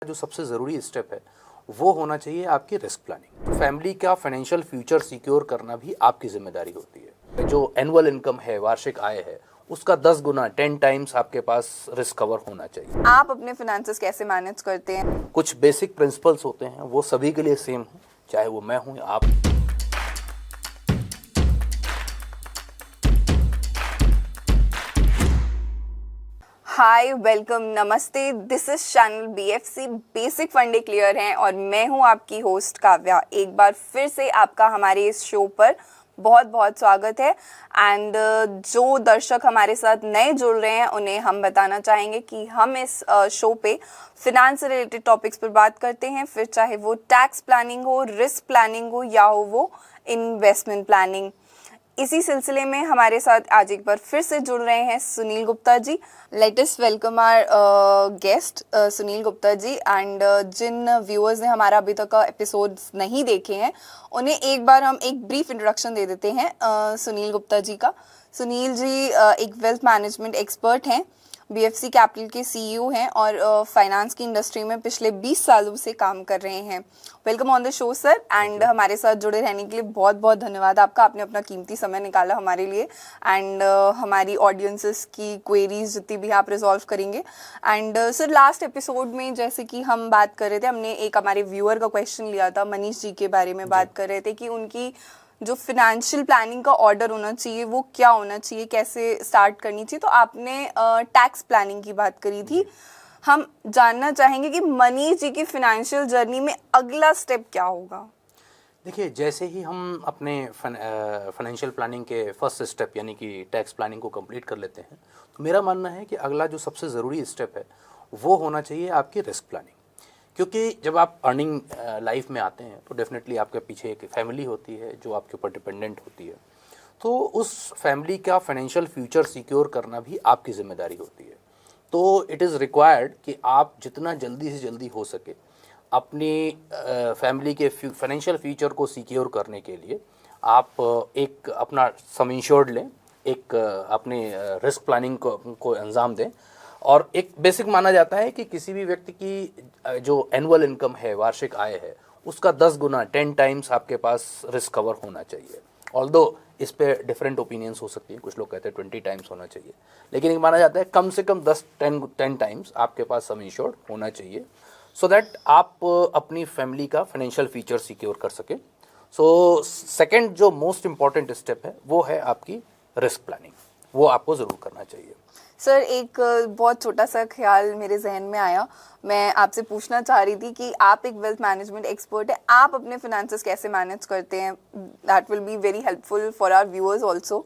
जो सबसे ज़रूरी स्टेप है वो होना चाहिए आपकी रिस्क प्लानिंग। फैमिली का फाइनेंशियल फ्यूचर सिक्योर करना भी आपकी जिम्मेदारी होती है। जो एनुअल इनकम है, वार्षिक आय है, उसका 10 गुना 10 टाइम्स आपके पास रिस्क कवर होना चाहिए। आप अपने फिनेंसेस कैसे मैनेज करते हैं? कुछ बेसिक प्रिंसिपल्स होते हैं, वो सभी के लिए सेम है, चाहे वो मैं हूँ या आप। हाय, वेलकम, नमस्ते। This is channel BFC basic फंडे क्लियर हैं और मैं हूं आपकी होस्ट काव्या। एक बार फिर से आपका हमारे इस शो पर बहुत बहुत स्वागत है। एंड जो दर्शक हमारे साथ नए जुड़ रहे हैं उन्हें हम बताना चाहेंगे कि हम इस शो पे फिनांस से रिलेटेड टॉपिक्स पर बात करते हैं, फिर चाहे वो टैक्स प्लानिंग हो, रिस्क प्लानिंग हो या हो वो इन्वेस्टमेंट प्लानिंग। इसी सिलसिले में हमारे साथ आज एक बार फिर से जुड़ रहे हैं Sunil Gupta ji. Let us welcome our guest Sunil Gupta ji. And जिन व्यूअर्स ने हमारा अभी तक का एपिसोड्स नहीं देखे हैं उन्हें एक बार हम एक ब्रीफ इंट्रोडक्शन दे देते हैं सुनील गुप्ता जी का। सुनील जी एक वेल्थ मैनेजमेंट एक्सपर्ट हैं, BFC कैपिटल के CEO हैं और फाइनेंस की इंडस्ट्री में पिछले 20 सालों से काम कर रहे हैं। Welcome on the show sir. And हमारे साथ जुड़े रहने के लिए बहुत बहुत धन्यवाद आपका। आपने अपना कीमती समय निकाला हमारे लिए एंड हमारी ऑडियंसेस की क्वेरीज जितनी भी आप रिजॉल्व करेंगे। एंड सर लास्ट एपिसोड में जैसे कि हम बात कर रहे थे, हमने एक हमारे व्यूअर का क्वेश्चन लिया था, मनीष जी के बारे में बात कर रहे थे कि उनकी जो फिनेंशियल प्लानिंग का ऑर्डर होना चाहिए वो क्या होना चाहिए, कैसे स्टार्ट करनी चाहिए। तो आपने टैक्स प्लानिंग की बात करी थी। हम जानना चाहेंगे कि मनीष जी की फिनेंशियल जर्नी में अगला स्टेप क्या होगा। देखिए, जैसे ही हम अपने फाइनेंशियल प्लानिंग के फर्स्ट स्टेप यानी कि टैक्स प्लानिंग को कंप्लीट कर लेते हैं, तो मेरा मानना है कि अगला जो सबसे ज़रूरी स्टेप है वो होना चाहिए आपकी रिस्क प्लानिंग। क्योंकि जब आप अर्निंग लाइफ में आते हैं तो डेफिनेटली आपके पीछे एक फैमिली होती है जो आपके ऊपर डिपेंडेंट होती है। तो उस फैमिली का फाइनेंशियल फ्यूचर सिक्योर करना भी आपकी ज़िम्मेदारी होती है। तो इट इज़ रिक्वायर्ड कि आप जितना जल्दी से जल्दी हो सके अपनी फैमिली के फाइनेंशियल फ्यूचर को सिक्योर करने के लिए आप एक अपना सम इंश्योर्ड लें, एक अपने रिस्क प्लानिंग को अंजाम दें। और एक बेसिक माना जाता है कि किसी भी व्यक्ति की जो एनुअल इनकम है, वार्षिक आय है, उसका 10 गुना 10 टाइम्स आपके पास रिस्क कवर होना चाहिए। ऑल्दो इस पे डिफरेंट ओपिनियंस हो सकती हैं, कुछ लोग कहते हैं 20 टाइम्स होना चाहिए, लेकिन एक माना जाता है कम से कम 10 टाइम्स आपके पास सम इंश्योर्ड होना चाहिए, सो दैट आप अपनी फैमिली का फाइनेंशियल फ्यूचर सिक्योर कर सकें। सो सेकेंड जो मोस्ट इम्पॉर्टेंट स्टेप है वो है आपकी रिस्क प्लानिंग, वो आपको ज़रूर करना चाहिए। सर एक बहुत छोटा सा ख्याल मेरे जहन में आया, मैं आपसे पूछना चाह रही थी कि आप एक वेल्थ मैनेजमेंट एक्सपर्ट है, आप अपने फिनेंसेस कैसे मैनेज करते हैं? That will be very helpful for our viewers also.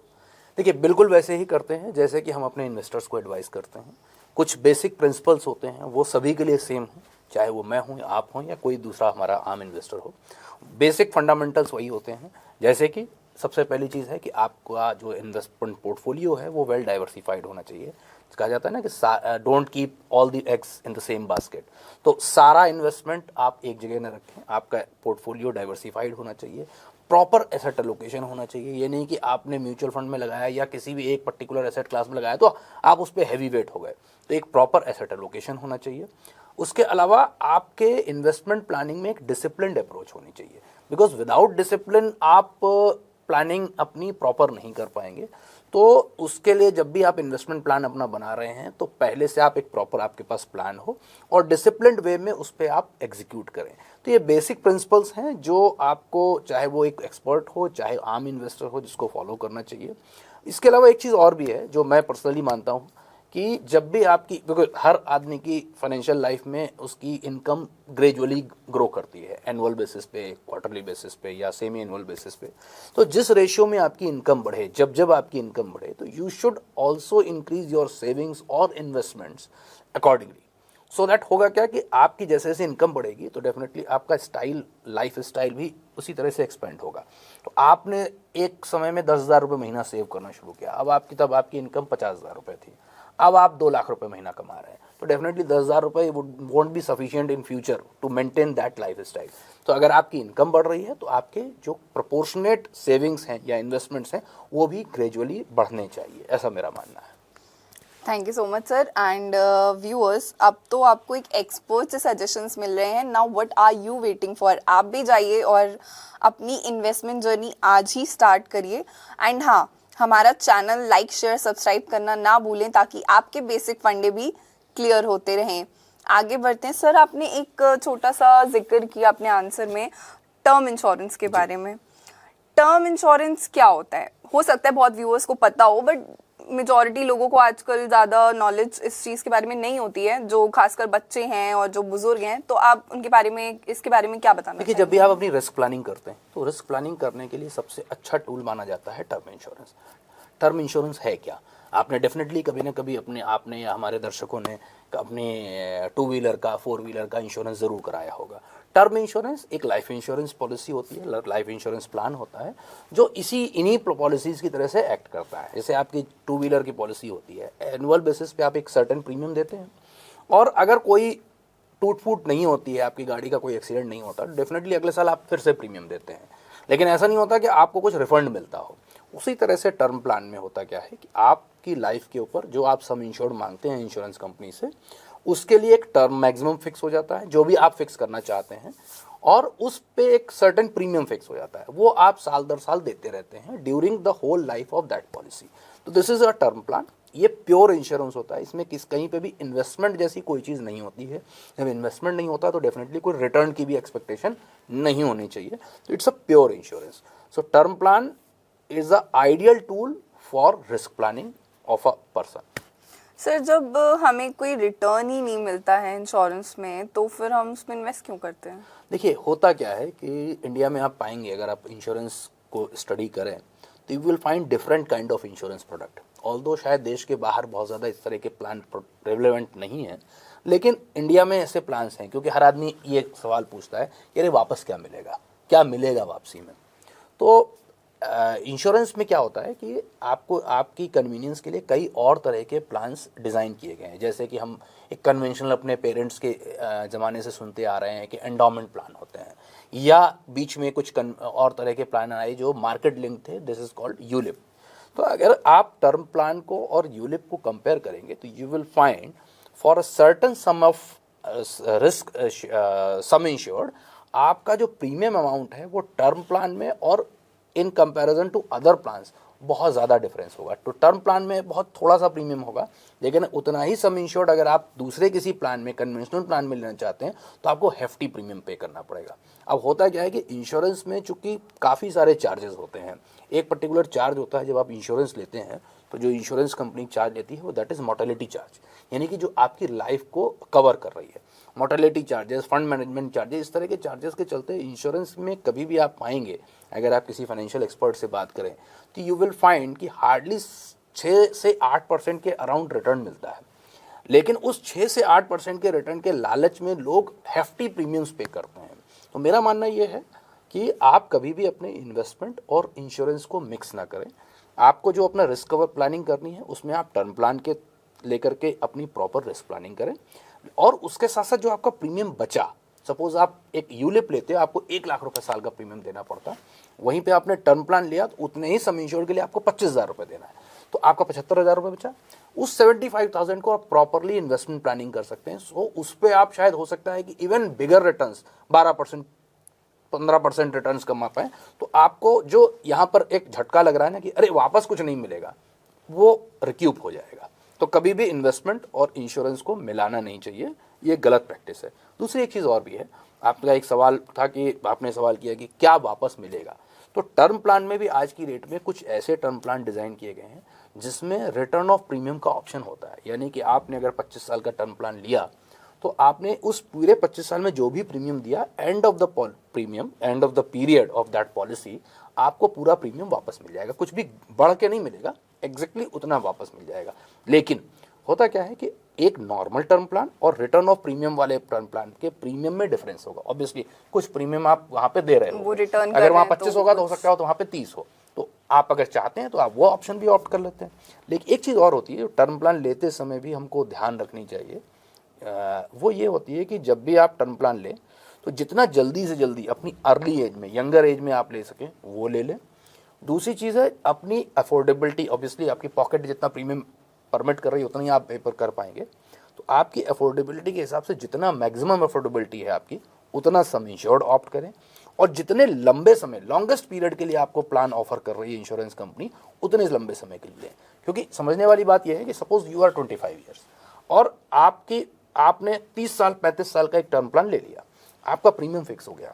देखिए, बिल्कुल वैसे ही करते हैं जैसे कि हम अपने इन्वेस्टर्स को एडवाइस करते हैं। कुछ बेसिक प्रिंसिपल्स होते हैं, वो सभी के लिए सेम है, चाहे वो मैं हूँ या आप हों या कोई दूसरा हमारा आम इन्वेस्टर हो। बेसिक फंडामेंटल्स वही होते हैं, जैसे कि सबसे पहली चीज़ है कि आपका जो इन्वेस्टमेंट पोर्टफोलियो है वो वेल डाइवर्सिफाइड होना चाहिए। कहा जाता है ना कि don't keep all the eggs in the same basket. तो सारा इन्वेस्टमेंट आप एक जगह न रखें, आपका पोर्टफोलियो डाइवर्सिफाइड होना चाहिए, प्रॉपर एसेट एलोकेशन होना चाहिए। ये नहीं कि आपने म्यूचुअल फंड में लगाया या किसी भी एक पर्टिकुलर एसेट क्लास में लगाया तो आप उस पर हैवी वेट हो गए। तो एक प्रॉपर एसेट एलोकेशन होना चाहिए। उसके अलावा आपके इन्वेस्टमेंट प्लानिंग में एक डिसिप्लिन्ड अप्रोच होनी चाहिए, बिकॉज विदाउट डिसिप्लिन आप प्लानिंग अपनी प्रॉपर नहीं कर पाएंगे। तो उसके लिए जब भी आप इन्वेस्टमेंट प्लान अपना बना रहे हैं तो पहले से आप एक प्रॉपर आपके पास प्लान हो और डिसिप्लिन्ड वे में उस पर आप एग्जीक्यूट करें। तो ये बेसिक प्रिंसिपल्स हैं जो आपको, चाहे वो एक एक्सपर्ट हो चाहे आम इन्वेस्टर हो, जिसको फॉलो करना चाहिए। इसके अलावा एक चीज़ और भी है जो मैं पर्सनली मानता हूँ कि जब भी आपकी, क्योंकि हर आदमी की फाइनेंशियल लाइफ में उसकी इनकम ग्रेजुअली ग्रो करती है, एनुअल बेसिस पे, क्वार्टरली बेसिस पे या सेमी एनुअल बेसिस पे। तो जिस रेशियो में आपकी इनकम बढ़े, जब आपकी इनकम बढ़े, तो you should also increase your savings और इन्वेस्टमेंट्स अकॉर्डिंगली। सो दैट होगा क्या कि आपकी जैसे जैसे इनकम बढ़ेगी तो डेफिनेटली आपका स्टाइल, लाइफ स्टाइल भी उसी तरह से एक्सपेंड होगा। तो आपने एक समय में 10,000 रुपये महीना सेव करना शुरू किया, तब आपकी इनकम 50,000 रुपये थी, अब आप 2 लाख रुपए महीना कमा रहे हैं, तो डेफिनेटली 10,000 रुपये won't be sufficient in future to maintain that lifestyle. तो अगर आपकी इनकम बढ़ रही है तो आपके जो प्रोपोर्शनेट सेविंग्स हैं या इन्वेस्टमेंट्स हैं वो भी ग्रेजुअली बढ़ने चाहिए, ऐसा मेरा मानना है। Thank you so much sir. And viewers, अब तो आपको एक एक्सपर्ट से सजेशंस मिल रहे हैं। Now what are you waiting for? आप भी जाइए और अपनी इन्वेस्टमेंट जर्नी आज ही स्टार्ट करिए। एंड हाँ, हमारा चैनल लाइक शेयर सब्सक्राइब करना ना भूलें ताकि आपके बेसिक फंडे भी क्लियर होते रहें। आगे बढ़ते हैं सर। आपने एक छोटा सा जिक्र किया अपने आंसर में टर्म इंश्योरेंस के बारे में। टर्म इंश्योरेंस क्या होता है? हो सकता है बहुत व्यूअर्स को पता हो, बट मेजॉरिटी लोगों को आजकल ज़्यादा नॉलेज इस चीज़ के बारे में नहीं होती है, जो खासकर बच्चे हैं और जो बुजुर्ग हैं। तो आप उनके बारे में, इसके बारे में क्या बताना देखिए, जब भी आप अपनी रिस्क प्लानिंग करते हैं तो रिस्क प्लानिंग करने के लिए सबसे अच्छा टूल माना जाता है टर्म इंश्योरेंस। टर्म इंश्योरेंस है क्या? आपने डेफिनेटली कभी ना कभी आपने या हमारे दर्शकों ने अपने 2 व्हीलर का 4 व्हीलर का इंश्योरेंस ज़रूर कराया होगा। टर्म इंश्योरेंस एक लाइफ इंश्योरेंस पॉलिसी होती है, लाइफ इंश्योरेंस प्लान होता है जो इन्हीं पॉलिसीज़ की तरह से एक्ट करता है। जैसे आपकी 2 व्हीलर की पॉलिसी होती है, एनुअल बेसिस पे आप एक सर्टेन प्रीमियम देते हैं, और अगर कोई टूट फूट नहीं होती है, आपकी गाड़ी का कोई एक्सीडेंट नहीं होता, डेफिनेटली अगले साल आप फिर से प्रीमियम देते हैं। लेकिन ऐसा नहीं होता कि आपको कुछ रिफंड मिलता हो। उसी तरह से टर्म प्लान में होता क्या है कि आपकी लाइफ के ऊपर जो आप सम इंश्योर्ड मांगते हैं इंश्योरेंस कंपनी से, उसके लिए एक टर्म मैक्सिमम फिक्स हो जाता है जो भी आप फिक्स करना चाहते हैं, और उस पे एक सर्टेन प्रीमियम फिक्स हो जाता है, वो आप साल दर साल देते रहते हैं during the whole life of that policy. तो this is a term plan. ये प्योर इंश्योरेंस होता है, इसमें कहीं पे भी इन्वेस्टमेंट जैसी कोई चीज़ नहीं होती है। जब इन्वेस्टमेंट नहीं होता तो डेफिनेटली कोई रिटर्न की भी एक्सपेक्टेशन नहीं होनी चाहिए। तो it's a pure insurance. So term plan is the ideal tool for risk planning of a person. Sir, जब हमें कोई रिटर्न ही नहीं मिलता है इंश्योरेंस में, तो फिर हम उसमें इन्वेस्ट क्यों करते हैं? देखिए, होता क्या है कि इंडिया में आप पाएंगे, अगर आप इंश्योरेंस को स्टडी करें तो you will find different kind of insurance product. Although शायद देश के बाहर बहुत ज़्यादा इस तरह के प्लान प्रेवलेंट नहीं है, लेकिन इंडिया में ऐसे प्लान्स हैं, क्योंकि हर आदमी ये सवाल पूछता है कि अरे वापस क्या मिलेगा वापसी में। तो इंश्योरेंस में क्या होता है कि आपको आपकी कन्वीनियंस के लिए कई और तरह के प्लान्स डिज़ाइन किए गए हैं। जैसे कि हम एक कन्वेंशनल अपने पेरेंट्स के ज़माने से सुनते आ रहे हैं कि एंडोमेंट प्लान होते हैं, या बीच में कुछ और तरह के प्लान आए जो मार्केट लिंक थे, दिस इज़ कॉल्ड यूलिप। तो अगर आप टर्म प्लान को और यूलिप को कंपेयर करेंगे तो you will find for a certain some of risk some insured, आपका जो प्रीमियम अमाउंट है वो टर्म प्लान में और in comparison to other plans बहुत ज़्यादा डिफरेंस होगा। तो टर्म प्लान में बहुत थोड़ा सा प्रीमियम होगा, लेकिन उतना ही सम इंश्योर्ड अगर आप दूसरे किसी प्लान में, कन्वेंशनल प्लान में लेना चाहते हैं, तो आपको हेफ्टी प्रीमियम पे करना पड़ेगा। अब होता क्या है कि इंश्योरेंस में चूंकि काफ़ी सारे चार्जेस होते हैं, एक पर्टिकुलर चार्ज होता है जब आप इंश्योरेंस लेते हैं, तो जो इंश्योरेंस कंपनी चार्ज लेती है वो दैट इज़ मोर्टेलिटी चार्ज, यानी कि जो आपकी लाइफ को कवर कर रही है। Mortality charges, fund management charges, इस तरह के चार्जेस के चलते इंश्योरेंस में कभी भी आप पाएंगे, अगर आप किसी फाइनेंशियल एक्सपर्ट से बात करें तो यू विल फाइंड कि हार्डली 6 से 8% के अराउंड रिटर्न मिलता है। लेकिन उस 6 से 8% के रिटर्न के लालच में लोग हेफ्टी प्रीमियम्स पे करते हैं। तो मेरा मानना ये है कि आप कभी भी अपने इन्वेस्टमेंट और इंश्योरेंस को मिक्स ना करें। आपको जो अपना रिस्क कवर प्लानिंग करनी है उसमें आप टर्म प्लान के लेकर के अपनी प्रॉपर रिस्क प्लानिंग करें, और उसके साथ साथ जो आपका प्रीमियम बचा, सपोज आप एक यूलिप लेते हो, आपको 1 लाख रुपए साल का प्रीमियम देना पड़ता है, वहीं पे आपने टर्म प्लान लिया तो उतने ही सम इंश्योर्ड के लिए आपको 25,000 रुपये देना है, तो आपका 75,000 रुपये बचा। उस 75,000 को आप प्रॉपरली इन्वेस्टमेंट प्लानिंग कर सकते हैं। सो उस पर आप शायद हो सकता है कि इवन बिगर रिटर्न्स 12% 15% रिटर्न्स कमा पाए। तो आपको जो यहाँ पर एक झटका लग रहा है ना कि अरे वापस कुछ नहीं मिलेगा, वो रिक्यूप हो जाएगा। तो कभी भी इन्वेस्टमेंट और इंश्योरेंस को मिलाना नहीं चाहिए, ये गलत प्रैक्टिस है। दूसरी एक चीज़ और भी है, आपका एक सवाल था कि आपने सवाल किया कि क्या वापस मिलेगा। तो टर्म प्लान में भी आज की डेट में कुछ ऐसे टर्म प्लान डिज़ाइन किए गए हैं जिसमें रिटर्न ऑफ प्रीमियम का ऑप्शन होता है, यानी कि आपने अगर 25 साल का टर्म प्लान लिया तो आपने उस पूरे 25 साल में जो भी प्रीमियम दिया, end of the period of that policy आपको पूरा प्रीमियम वापस मिल जाएगा। कुछ भी बढ़ के नहीं मिलेगा, एग्जैक्टली उतना वापस मिल जाएगा। लेकिन होता क्या है कि एक नॉर्मल टर्म प्लान और रिटर्न ऑफ प्रीमियम वाले टर्म प्लान के प्रीमियम में डिफरेंस होगा। ऑब्वियसली कुछ प्रीमियम आप वहाँ पे दे रहे हो, अगर वहाँ 25 होगा तो हो सकता हो तो वहाँ पे 30 हो, तो आप अगर चाहते हैं तो आप वो ऑप्शन भी ऑप्ट कर लेते हैं। लेकिन एक चीज़ और होती है, टर्म प्लान लेते समय भी हमको ध्यान रखनी चाहिए, वो ये होती है कि जब भी आप टर्म प्लान लें तो जितना जल्दी से जल्दी अपनी अर्ली एज में, यंगर एज में आप ले सकें वो ले लें। दूसरी चीज़ है अपनी अफोर्डेबिलिटी, ऑब्वियसली आपकी पॉकेट जितना प्रीमियम परमिट कर रही है उतना ही आप पेपर कर पाएंगे। तो आपकी अफोर्डेबिलिटी के हिसाब से जितना मैक्सिमम अफोर्डेबिलिटी है आपकी, उतना सम इंश्योर्ड ऑप्ट करें, और जितने लंबे समय, लॉन्गेस्ट पीरियड के लिए आपको प्लान ऑफर कर रही है इंश्योरेंस कंपनी, उतने लंबे समय के लिए लें। क्योंकि समझने वाली बात यह है कि सपोज यू आर 25 ईयर्स और आपने 30 साल 35 साल का एक टर्म प्लान ले लिया, आपका प्रीमियम फिक्स हो गया।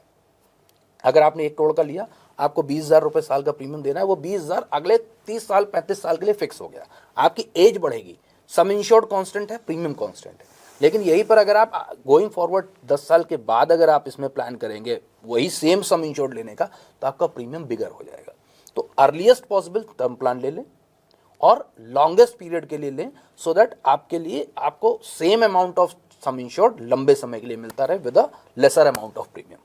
अगर आपने 1 करोड़ का लिया, आपको 20,000 रुपये साल का प्रीमियम देना है, वो 20,000 अगले 30 साल 35 साल के लिए फिक्स हो गया। आपकी एज बढ़ेगी, सम इंश्योर्ड कांस्टेंट है, प्रीमियम कांस्टेंट है। लेकिन यहीं पर अगर आप गोइंग फॉरवर्ड 10 साल के बाद अगर आप इसमें प्लान करेंगे वही सेम सम इंश्योर्ड लेने का, तो आपका प्रीमियम बिगर हो जाएगा। तो अर्लीस्ट पॉसिबल टर्म प्लान ले लें और लॉन्गेस्ट पीरियड के लिए लें, सो दैट आपके लिए आपको same amount of some insured लंबे समय के लिए मिलता रहे with a lesser amount of premium.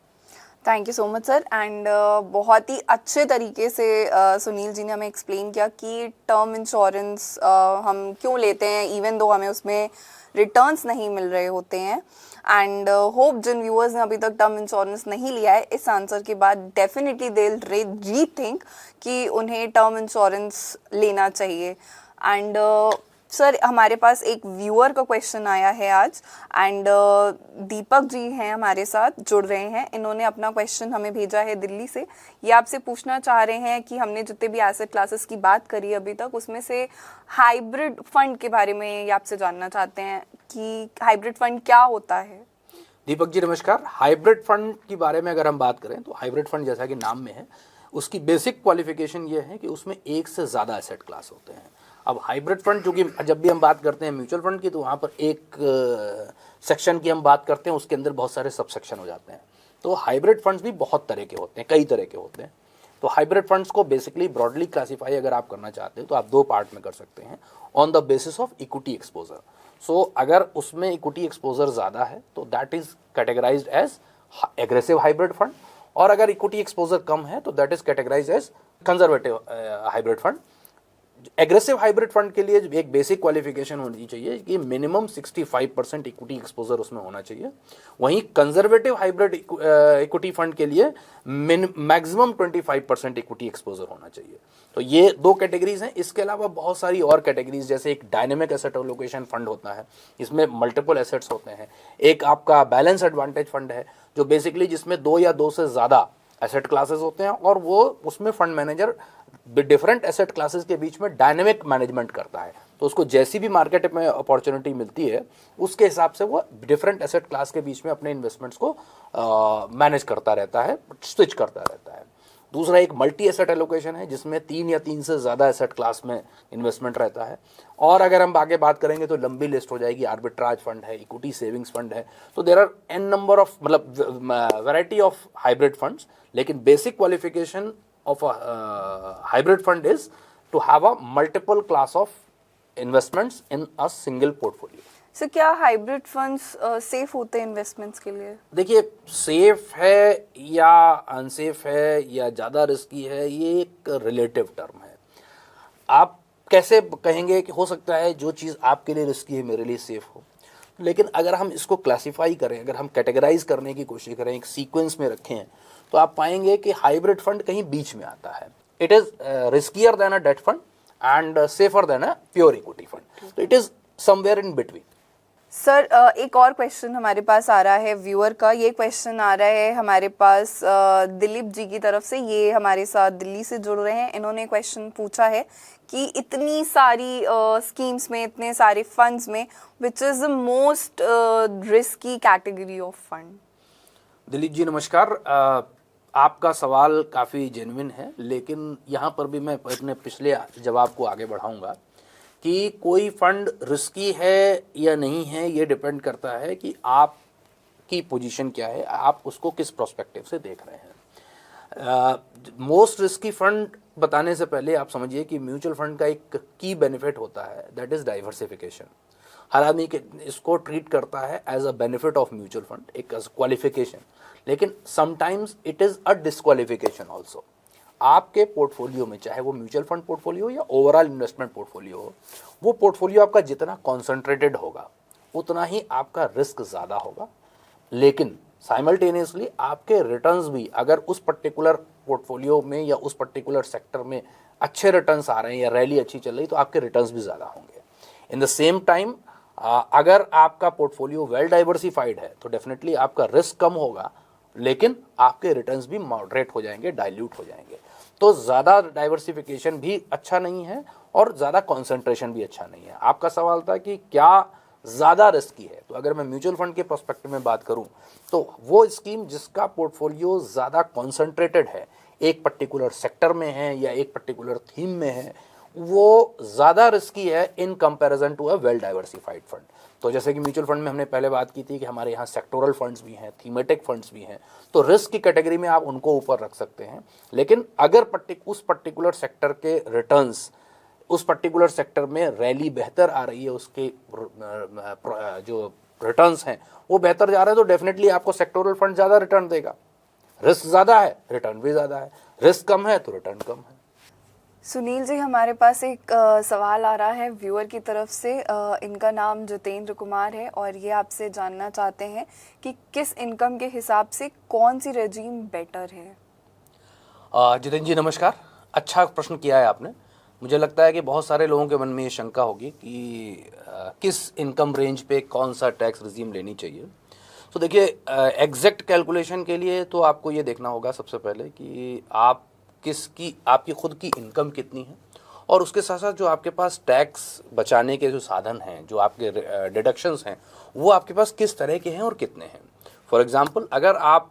Thank you so much sir. And बहुत ही अच्छे तरीके से सुनील जी ने हमें एक्सप्लेन किया कि टर्म इंश्योरेंस हम क्यों लेते हैं इवन दो हमें उसमें रिटर्न्स नहीं मिल रहे होते हैं। एंड होप जिन व्यूअर्स ने अभी तक टर्म इंश्योरेंस नहीं लिया है, इस आंसर के बाद डेफिनेटली दे विल रीथिंक कि उन्हें टर्म इंश्योरेंस लेना चाहिए। एंड सर हमारे पास एक व्यूअर का क्वेश्चन आया है आज, एंड दीपक जी हैं हमारे साथ जुड़ रहे हैं। इन्होंने अपना क्वेश्चन हमें भेजा है दिल्ली से। ये आपसे पूछना चाह रहे हैं कि हमने जितने भी एसेट क्लासेस की बात करी अभी तक, उसमें से हाइब्रिड फंड के बारे में ये आपसे जानना चाहते हैं कि हाइब्रिड फंड क्या होता है। दीपक जी नमस्कार। हाइब्रिड फंड के बारे में अगर हम बात करें तो हाइब्रिड फंड जैसा कि नाम में है, उसकी बेसिक क्वालिफिकेशन ये है कि उसमें एक से ज़्यादा एसेट क्लास होते हैं। अब हाइब्रिड फंड, चूँकि जब भी हम बात करते हैं म्यूचुअल फंड की, तो वहाँ पर एक सेक्शन की हम बात करते हैं, उसके अंदर बहुत सारे सब सेक्शन हो जाते हैं। तो हाइब्रिड फंड्स भी बहुत तरह के होते हैं, कई तरह के होते हैं। तो हाइब्रिड फंड्स को बेसिकली ब्रॉडली क्लासीफाई अगर आप करना चाहते हैं तो आप 2 पार्ट में कर सकते हैं, on the basis of equity exposure. So अगर उसमें इक्विटी एक्सपोजर ज़्यादा है तो that is categorized as aggressive hybrid fund, और अगर इक्विटी एक्सपोजर कम है तो that is categorized as conservative hybrid fund. Aggressive hybrid fund के लिए एक बेसिक क्वालिफिकेशन होनी चाहिए कि मिनिमम 65% इक्विटी एक्सपोजर उसमें होना चाहिए। वहीं कंजर्वेटिव हाइब्रिड इक्विटी फंड के लिए मैक्सिमम 25% इक्विटी एक्सपोजर होना चाहिए। तो ये 2 कैटेगरीज हैं। इसके अलावा बहुत सारी और कैटेगरीज, जैसे एक डायनेमिक एसेट एलोकेशन फंड होता है, इसमें मल्टीपल एसेट्स होते हैं। एक आपका बैलेंस एडवांटेज फंड है, जो बेसिकली जिसमें 2 या 2 से ज़्यादा एसेट क्लासेस होते हैं, और वो उसमें fund manager different asset classes के बीच में डायनेमिक मैनेजमेंट करता है। तो उसको जैसी भी मार्केट में अपॉर्चुनिटी मिलती है उसके हिसाब से वो डिफरेंट एसेट क्लास के बीच में अपने इन्वेस्टमेंट्स को मैनेज करता रहता है, स्विच करता रहता है। दूसरा एक मल्टी एसेट एलोकेशन है, जिसमें 3 या 3 से ज़्यादा एसेट क्लास में इन्वेस्टमेंट रहता है। और अगर हम आगे बात करेंगे तो लंबी लिस्ट हो जाएगी। आर्बिट्राज फंड है, इक्विटी सेविंग्स फंड है। तो there are an number of, मतलब वैरायटी ऑफ हाइब्रिड फंड्स। लेकिन basic qualification of a hybrid fund is to have a multiple class of investments in a single portfolio. Sir क्या hybrid funds safe होते हैं investments के लिए? देखिए, safe है या अनसेफ है या ज़्यादा रिस्की है, ये एक रिलेटिव टर्म है। आप कैसे कहेंगे कि हो सकता है जो चीज़ आपके लिए रिस्की है मेरे लिए सेफ हो। लेकिन अगर हम इसको क्लासीफाई करें, अगर हम कैटेगराइज करने की कोशिश करें, एक सीक्वेंस में रखें, तो आप पाएंगे कि हाइब्रिड फंड कहीं बीच में आता है। It is riskier than a debt fund and safer than a pure equity fund. तो it is somewhere in between. Sir एक और क्वेश्चन हमारे पास आ रहा है व्यूअर का। ये क्वेश्चन आ रहा है हमारे पास दिलीप जी की तरफ से। ये हमारे साथ दिल्ली से जुड़ रहे हैं। इन्होंने क्वेश्चन पूछा है कि इतनी सारी स्कीम्स में, इतने सारे फंड्स में, which is the most risky category of fund? Dilip ji नमस्कार। आपका सवाल काफ़ी जेन्युइन है, लेकिन यहाँ पर भी मैं अपने पिछले जवाब को आगे बढ़ाऊँगा कि कोई फंड रिस्की है या नहीं है, ये डिपेंड करता है कि आपकी पोजीशन क्या है, आप उसको किस प्रोस्पेक्टिव से देख रहे हैं। मोस्ट रिस्की फंड बताने से पहले आप समझिए कि म्यूचुअल फंड का एक की बेनिफिट होता है, दैट इज़ डाइवर्सिफिकेशन। हर आदमी के इसको ट्रीट करता है as a benefit of mutual fund, एक क्वालिफिकेशन। लेकिन sometimes it is a disqualification also. आपके पोर्टफोलियो में, चाहे वो म्यूचुअल फंड पोर्टफोलियो या ओवरऑल इन्वेस्टमेंट पोर्टफोलियो हो, वो पोर्टफोलियो आपका जितना कॉन्सेंट्रेटेड होगा उतना ही आपका रिस्क ज़्यादा होगा। लेकिन साइमल्टेनियसली आपके रिटर्न्स भी, अगर उस पर्टिकुलर पोर्टफोलियो में या उस पर्टिकुलर सेक्टर में अच्छे रिटर्न्स आ रहे हैं या रैली अच्छी चल रही, तो आपके रिटर्न्स भी ज़्यादा होंगे। इन द सेम टाइम अगर आपका पोर्टफोलियो वेल डाइवर्सिफाइड है तो डेफिनेटली आपका रिस्क कम होगा, लेकिन आपके रिटर्न्स भी मॉडरेट हो जाएंगे, डाइल्यूट हो जाएंगे। तो ज़्यादा डाइवर्सिफिकेशन भी अच्छा नहीं है और ज़्यादा कॉन्सेंट्रेशन भी अच्छा नहीं है। आपका सवाल था कि क्या ज़्यादा रिस्की है, तो अगर मैं म्यूचुअल फंड के पर्सपेक्टिव में बात करूं तो वो स्कीम जिसका पोर्टफोलियो ज़्यादा कॉन्सेंट्रेटेड है, एक पर्टिकुलर सेक्टर में है या एक पर्टिकुलर थीम में है, वो ज़्यादा रिस्की है in comparison to a well diversified fund. तो जैसे कि म्यूचुअल फंड में हमने पहले बात की थी कि हमारे यहाँ सेक्टोरल फंड्स भी हैं, थीमेटिक फंड्स भी हैं, तो रिस्क की कैटेगरी में आप उनको ऊपर रख सकते हैं। लेकिन अगर उस पर्टिकुलर सेक्टर के रिटर्न्स, उस पर्टिकुलर सेक्टर में रैली बेहतर आ रही है, उसके जो रिटर्न्स हैं वो बेहतर जा रहे हैं, तो डेफिनेटली आपको सेक्टोरल फंड ज़्यादा रिटर्न देगा। रिस्क ज़्यादा है, रिटर्न भी ज़्यादा है, रिस्क कम है तो रिटर्न कम है। सुनील जी, हमारे पास एक सवाल आ रहा है व्यूअर की तरफ से। इनका नाम जितेंद्र कुमार है और ये आपसे जानना चाहते हैं कि किस इनकम के हिसाब से कौन सी रेजीम बेटर है। जितेंद्र जी नमस्कार, अच्छा प्रश्न किया है आपने। मुझे लगता है कि बहुत सारे लोगों के मन में ये शंका होगी कि किस इनकम रेंज पे कौन सा टैक्स रिजीम लेनी चाहिए। तो देखिए, एग्जैक्ट कैलकुलेशन के लिए तो आपको ये देखना होगा सबसे पहले कि आपकी खुद की इनकम कितनी है, और उसके साथ साथ जो आपके पास टैक्स बचाने के जो साधन हैं, जो आपके डिडक्शंस हैं, वो आपके पास किस तरह के हैं और कितने हैं। फॉर एग्जांपल, अगर आप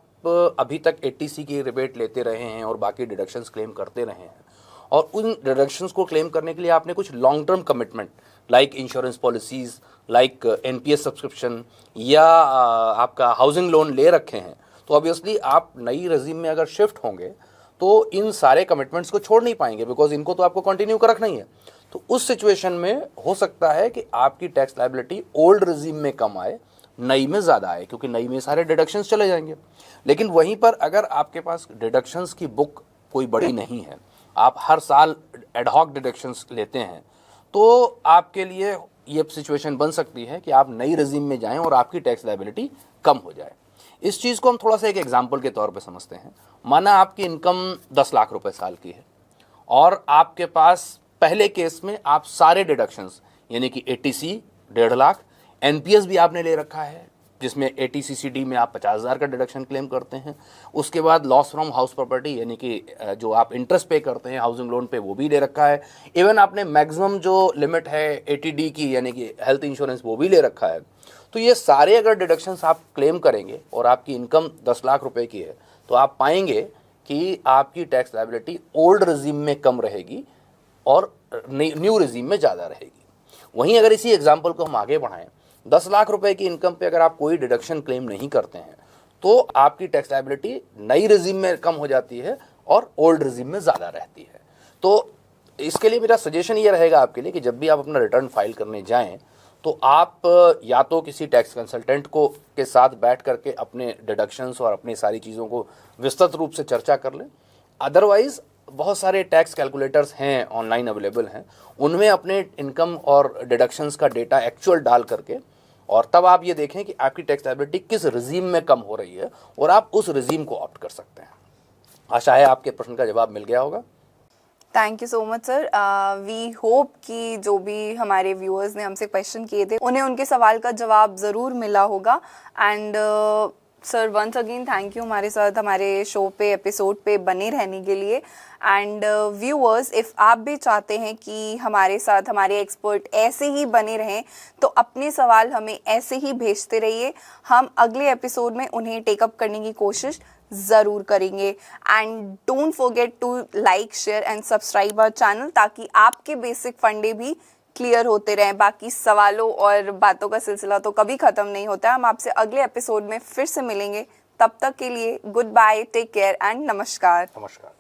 अभी तक 80C की रिबेट लेते रहे हैं और बाकी डिडक्शंस क्लेम करते रहे हैं, और उन डिडक्शंस को क्लेम करने के लिए आपने कुछ long term commitment like insurance policies, like NPS subscription या आपका हाउसिंग लोन ले रखे हैं, तो ऑब्वियसली आप नई रजीम में अगर शिफ्ट होंगे तो इन सारे कमिटमेंट्स को छोड़ नहीं पाएंगे, बिकॉज इनको तो आपको कंटिन्यू कर रखना ही है। तो उस सिचुएशन में हो सकता है कि आपकी टैक्स लायबिलिटी ओल्ड रजीम में कम आए, नई में ज़्यादा आए, क्योंकि नई में सारे डिडक्शंस चले जाएंगे। लेकिन वहीं पर अगर आपके पास डिडक्शंस की बुक कोई बड़ी नहीं है, आप हर साल एडहॉक डिडक्शंस लेते हैं, तो आपके लिए ये सिचुएशन बन सकती है कि आप नई रजीम में जाएं और आपकी टैक्स लायबिलिटी कम हो जाए। इस चीज़ को हम थोड़ा सा एक एग्जाम्पल के तौर पे समझते हैं। माना आपकी इनकम 10 लाख रुपए साल की है और आपके पास पहले केस में आप सारे डिडक्शंस यानी कि 80C 1.5 लाख, NPS भी आपने ले रखा है जिसमें 80CCD में आप 50,000 का डिडक्शन क्लेम करते हैं। उसके बाद लॉस फ्रॉम हाउस प्रॉपर्टी यानी कि जो आप इंटरेस्ट पे करते हैं हाउसिंग लोन पे, वो भी ले रखा है। इवन आपने मैक्सिमम जो लिमिट है 80D की यानी कि हेल्थ इंश्योरेंस, वो भी ले रखा है। तो ये सारे अगर डिडक्शंस आप क्लेम करेंगे और आपकी इनकम 10 लाख रुपए की है, तो आप पाएंगे कि आपकी टैक्स लायबिलिटी ओल्ड रजीम में कम रहेगी और न्यू रजीम में ज़्यादा रहेगी। वहीं अगर इसी एग्जाम्पल को हम आगे बढ़ाएं, 10 लाख रुपए की इनकम पे अगर आप कोई डिडक्शन क्लेम नहीं करते हैं तो आपकी टैक्स लायबिलिटी नई रजीम में कम हो जाती है और ओल्ड रजीम में ज़्यादा रहती है। तो इसके लिए मेरा सजेशन ये रहेगा आपके लिए कि जब भी आप अपना रिटर्न फाइल करने जाएं तो आप या तो किसी टैक्स कंसल्टेंट को के साथ बैठ करके अपने डिडक्शंस और अपनी सारी चीज़ों को विस्तृत रूप से चर्चा कर लें। अदरवाइज़ बहुत सारे टैक्स कैलकुलेटर्स हैं, ऑनलाइन अवेलेबल हैं, उनमें अपने इनकम और डिडक्शंस का डेटा एक्चुअल डाल करके और तब आप ये देखें कि आपकी टैक्स लायबिलिटी किस रिजीम में कम हो रही है और आप उस रिजीम को ऑप्ट कर सकते हैं। आशा है आपके प्रश्न का जवाब मिल गया होगा। Thank you so much sir. We hope कि जो भी हमारे व्यूअर्स ने हमसे क्वेश्चन किए थे उन्हें उनके सवाल का जवाब ज़रूर मिला होगा। And sir once again thank you हमारे साथ हमारे शो पे एपिसोड पे बने रहने के लिए। एंड व्यूअर्स, इफ़ आप भी चाहते हैं कि हमारे साथ हमारे एक्सपर्ट ऐसे ही बने रहें तो अपने सवाल हमें ऐसे ही भेजते रहिए, हम अगले एपिसोड में उन्हें टेकअप करने की कोशिश ज़रूर करेंगे। And don't forget to like, share and subscribe our channel ताकि आपके बेसिक फंडे भी क्लियर होते रहें। बाकी सवालों और बातों का सिलसिला तो कभी ख़त्म नहीं होता। हम आपसे अगले एपिसोड में फिर से मिलेंगे, तब तक के लिए goodbye, take care and नमस्कार। नमस्कार।